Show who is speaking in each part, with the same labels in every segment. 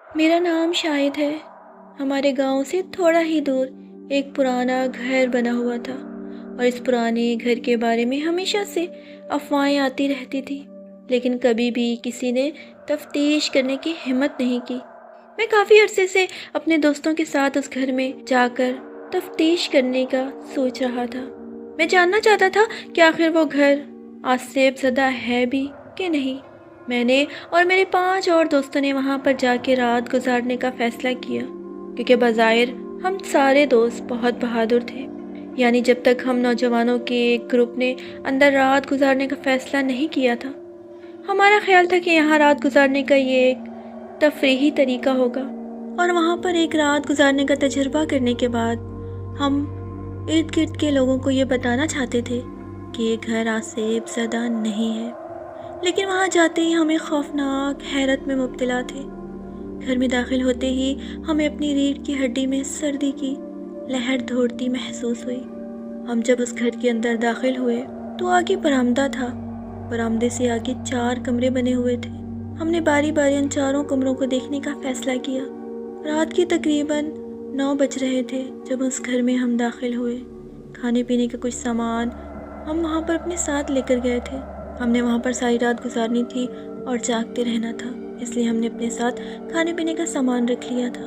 Speaker 1: मेरा नाम शाहिद है। हमारे गांव से थोड़ा ही दूर एक पुराना घर बना हुआ था और इस पुराने घर के बारे में हमेशा से अफवाहें आती रहती थी, लेकिन कभी भी किसी ने तफ्तीश करने की हिम्मत नहीं की। मैं काफ़ी अरसे से अपने दोस्तों के साथ उस घर में जाकर तफ्तीश करने का सोच रहा था। मैं जानना चाहता था कि आखिर वो घर आसेब ज़दा है भी कि नहीं। मैंने और मेरे 5 और दोस्तों ने वहाँ पर जाके रात गुजारने का फ़ैसला किया, क्योंकि बज़ाहिर हम सारे दोस्त बहुत बहादुर थे। यानी जब तक हम नौजवानों के एक ग्रुप ने अंदर रात गुजारने का फ़ैसला नहीं किया था, हमारा ख्याल था कि यहाँ रात गुजारने का ये एक तफरीही तरीका होगा। और वहाँ पर एक रात गुजारने का तजुर्बा करने के बाद हम इर्द गिर्द के लोगों को ये बताना चाहते थे कि ये घर आसेब ज़दा नहीं है। लेकिन वहाँ जाते ही हमें खौफनाक हैरत में मुब्तला थे। घर में दाखिल होते ही हमें अपनी रीढ़ की हड्डी में सर्दी की लहर दौड़ती महसूस हुई। हम जब उस घर के अंदर दाखिल हुए तो आगे बरामदा था। बरामदे से आगे 4 कमरे बने हुए थे। हमने बारी बारी उन चारों कमरों को देखने का फैसला किया। रात के तकरीबन 9 बज रहे थे जब उस घर में हम दाखिल हुए। खाने पीने का कुछ सामान हम वहाँ पर अपने साथ लेकर गए थे। हमने वहाँ पर सारी रात गुजारनी थी और जागते रहना था, इसलिए हमने अपने साथ खाने पीने का सामान रख लिया था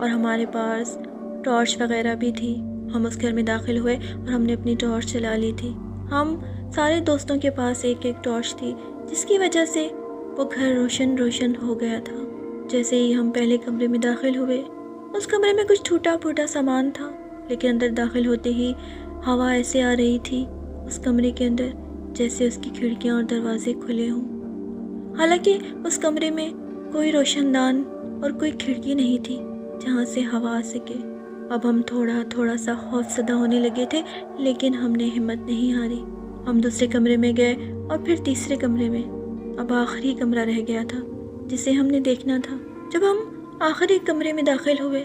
Speaker 1: और हमारे पास टॉर्च वगैरह भी थी। हम उस घर में दाखिल हुए और हमने अपनी टॉर्च चला ली थी। हम सारे दोस्तों के पास एक एक टॉर्च थी, जिसकी वजह से वो घर रोशन रोशन हो गया था। जैसे ही हम पहले कमरे में दाखिल हुए, उस कमरे में कुछ टूटा फूटा सामान था, लेकिन अंदर दाखिल होते ही हवा ऐसे आ रही थी उस कमरे के अंदर जैसे उसकी खिड़कियां और दरवाजे खुले हों। हालांकि उस कमरे में कोई रोशनदान और कोई खिड़की नहीं थी जहां से हवा आ सके। अब हम थोड़ा थोड़ा सा खौफज़दा होने लगे थे, लेकिन हमने हिम्मत नहीं हारी। हम दूसरे कमरे में गए और फिर तीसरे कमरे में। अब आखिरी कमरा रह गया था जिसे हमने देखना था। जब हम आखिरी कमरे में दाखिल हुए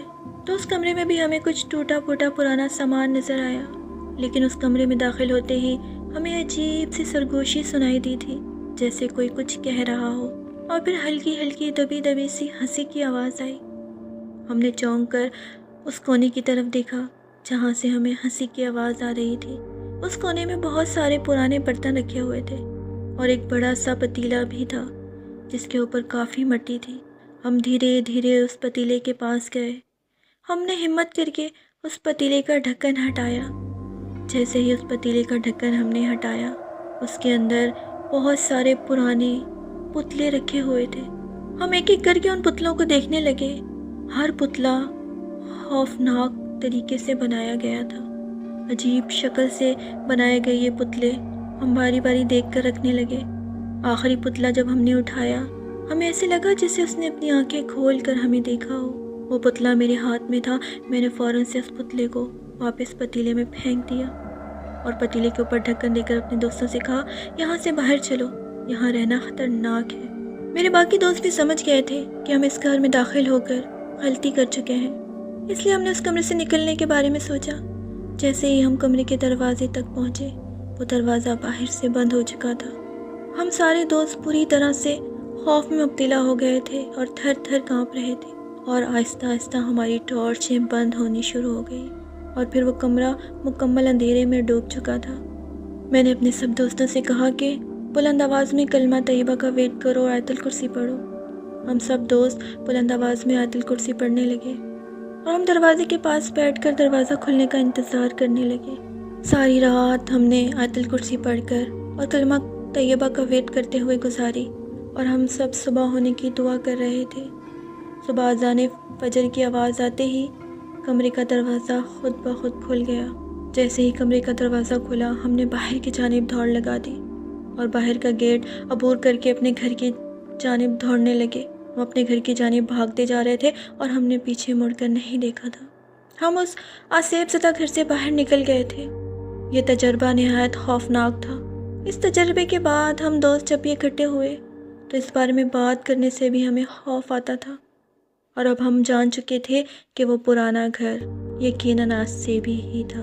Speaker 1: तो उस कमरे में भी हमें कुछ टूटा फूटा पुराना सामान नज़र आया, लेकिन उस कमरे में दाखिल होते ही हमें अजीब सी सरगोशी सुनाई दी थी, जैसे कोई कुछ कह रहा हो, और फिर हल्की हल्की दबी दबी सी हंसी की आवाज़ आई। हमने चौंक कर उस कोने की तरफ देखा जहाँ से हमें हंसी की आवाज़ आ रही थी। उस कोने में बहुत सारे पुराने बर्तन रखे हुए थे और एक बड़ा सा पतीला भी था जिसके ऊपर काफ़ी मिट्टी थी। हम धीरे धीरे उस पतीले के पास गए। हमने हिम्मत करके उस पतीले का ढक्कन हटाया। जैसे ही उस पतीले का ढक्कन हमने हटाया, उसके अंदर बहुत सारे पुराने पुतले रखे हुए थे। हम एक एक करके उन पुतलों को देखने लगे। हर पुतला खौफनाक तरीके से बनाया गया था। अजीब शक्ल से बनाए गए ये पुतले हम बारी बारी देख कर रखने लगे। आखिरी पुतला जब हमने उठाया, हमें ऐसे लगा जैसे उसने अपनी आंखें खोल कर हमें देखा हो। वो पुतला मेरे हाथ में था। मैंने फ़ौरन से उस पुतले को वापस पतीले में फेंक दिया और पतीले के ऊपर ढक्कन देकर अपने दोस्तों से कहा, यहाँ से बाहर चलो, यहाँ रहना ख़तरनाक है। मेरे बाकी दोस्त भी समझ गए थे कि हम इस घर में दाखिल होकर गलती कर चुके हैं, इसलिए हमने उस कमरे से निकलने के बारे में सोचा। जैसे ही हम कमरे के दरवाजे तक पहुँचे, वो दरवाज़ा बाहर से बंद हो चुका था। हम सारे दोस्त पूरी तरह से खौफ में मुब्तला हो गए थे और थर थर काँप रहे थे, और आहिस्ता आहिस्ता हमारी टॉर्चें बंद होनी शुरू हो गई और फिर वो कमरा मुकम्मल अंधेरे में डूब चुका था। मैंने अपने सब दोस्तों से कहा कि बुलंद आवाज़ में कलमा तैयबा का वेट करो और आयतुल कुर्सी पढ़ो। हम सब दोस्त बुलंद आवाज़ में आयतुल कुर्सी पढ़ने लगे और हम दरवाजे के पास बैठकर दरवाज़ा खुलने का इंतज़ार करने लगे। सारी रात हमने आयतुल कुर्सी पढ़कर और कलमा तैयबा का वेट करते हुए गुजारी और हम सब सुबह होने की दुआ कर रहे थे। सुबह अज़ान फजर की आवाज़ आते ही कमरे का दरवाज़ा खुद ब खुद खुल गया। जैसे ही कमरे का दरवाज़ा खुला, हमने बाहर की जानिब दौड़ लगा दी और बाहर का गेट अबूर करके अपने घर की जानिब दौड़ने लगे। हम अपने घर की जानिब भागते जा रहे थे और हमने पीछे मुड़कर नहीं देखा था। हम उस आसेब ज़दा घर से बाहर निकल गए थे। ये तजर्बा नहायत खौफनाक था। इस तजर्बे के बाद हम दोस्त जब इकट्ठे हुए तो इस बारे में बात करने से भी हमें खौफ आता था, और अब हम जान चुके थे कि वो पुराना घर यकीनन आसेबी ही था,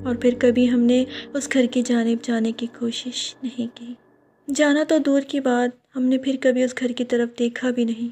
Speaker 1: और फिर कभी हमने उस घर की जानिब जाने की कोशिश नहीं की। जाना तो दूर की बात, हमने फिर कभी उस घर की तरफ देखा भी नहीं।